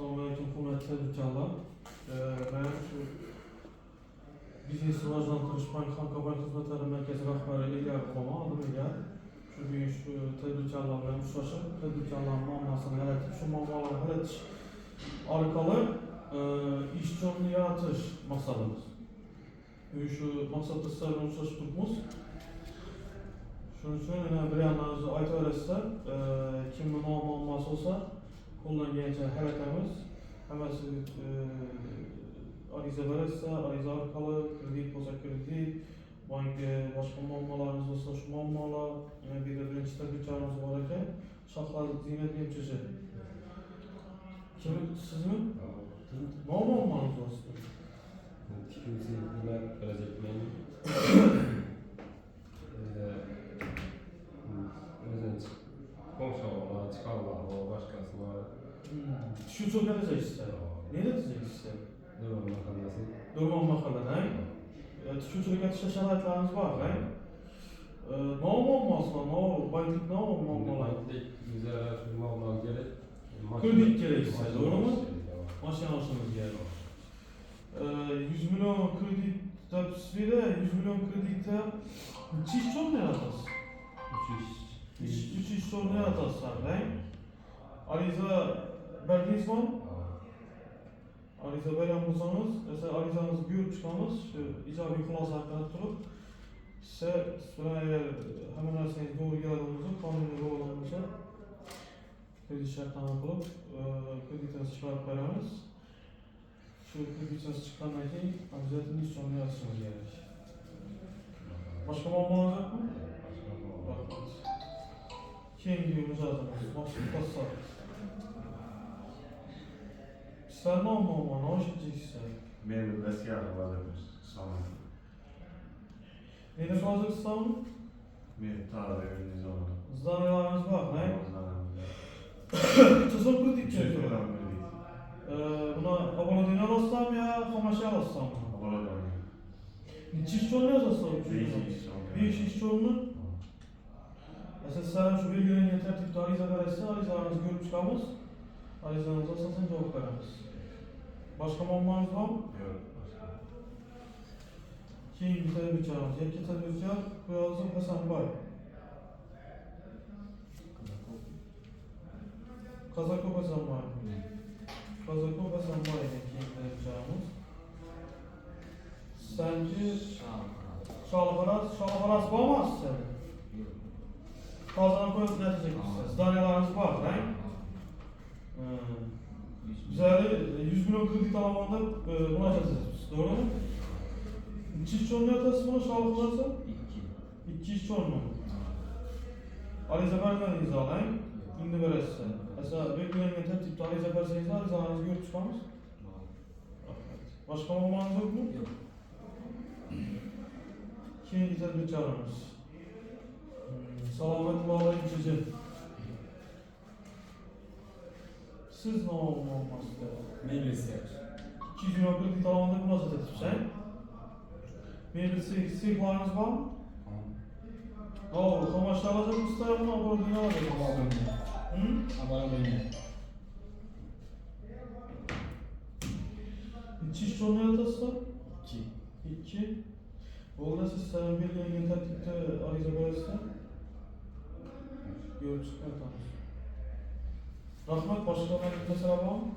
Assalamualaikum hurmatli tabirchilar. Men shu biznes rivojlantirish bank hamkorlik xizmatlari markazi rahbari Ilgar Qo'monov Ilgar. Bugun shu tabirchilar bilan uchrashib, tabirchilar muammosini yaratib, shu muammolarni hal etish orqali ish o'rni yaratish maqsadimiz. Shu maqsadda sizlar bilan uchrashib turibmiz. Shuning uchun yana bir yandan aytaverasizda, kimni muammosi bo'lsa qo'llangancha harakatimiz hammasi ariza bersa, ariza orqali kredit bo'lsa kredit, bankga boshqa muammolarimiz bo'lsa shu muammolar, yana birinchi tabirchilarimiz bor ekan, Shohlar Ziynat Nemchishi. Kim sizmi? Muammolarimiz bor sizda. Tikuvchi nima qilajakman? Komşular, çıkarlar, başkası var. Şu çok edeceksin. Ne edeceksin? Durma mahallesi. Durman mahallede, he? Tükürçülük yetişe şartlarınız var, he? Ne olmaz mı? Ne olur? Banklık ne olmaz? Banklık güzel araştırmalar gerek. Kredi gerekirse, doğru mu? Maşin alışınız gerek. 100 milyon kredi tepside, 100 milyon kredide çiş çok ne yaratası? 3 iş çok ne yaratası, he? Ariza verdiniz mi? Ariza veren bulsanız, mesela arizanızı görüp çıkanız, icabi kulası hakkında tutup, size eğer hemen derseniz doğru geldiğinizde, kanuni doğrularınızı kredi şartlarına bulup, kreditinizi çıkarıp veriniz. Şu kreditinizi çıkandan keyin, abizaten iş sonunu yazısınız gerek. Başka muammanız yok mu? Bakınız. Keyin gidiyoruz ağzımız, maksud kasa. Sen ne olma, ne işleyeceksin? Benim de siyah varmış sana. Neyde fazla sanırım? Benim tarihimiz oldu. Zanalarınız var, ne? Tuzak kritik Şey çekiyor. falan böyle. Buna aboneliğine alırsam ya, kamaşa alırsam mı? Orada Çiş çoğunu yazarsam? Bir iş çoğunu. Mesela sen şu bilgilerini tertipte ariza verirse, arizalarınızı görüp çıkamaz. Arizanızı asasen cevap veririz. Başka muammanız var mı? Yok. Keyin bir tabirchilarimiz, yakka tabirchilar Kuyazov Hasanboy. Kazakov Hasanboy. Kazakov Hasanboy ekan keyin tabirchilarimiz. Sanchi Shohbaraz bormisiz sen? Hozir qo'yib natijasiz. Zdaniyalarimiz bor, ha? Bizlar 100 milyon kredit alamanda murojaat etamiz, to'g'rimi? İki iş çoğunluğu yatasın bunu sağlık varsa? İki iş çoğunluğu. Ariza vermeden imzalayın, indi verirse. Mesela belirlenen tertipte ariza verseniz arizalarınızı görüp çıkamız. Başka olmanız yok mu? Yok. Keyin bir çağırınız. Selamet bağlayın içici. Siz ne olmaz da? Meyvesi. 200 milyon kredit alamanda murojaat etmişsin. Meyve sıyıklarınız var mı? Kamaşlı alacak mısınız? Bunu abone alacak mısınız? Abone. Çiş çoğunluğu yatasın? 2. 2. Orada siz sen belirlenen tertipte ariza verirse görüp çıkartırız. Rahmet başka bir mesela var mı?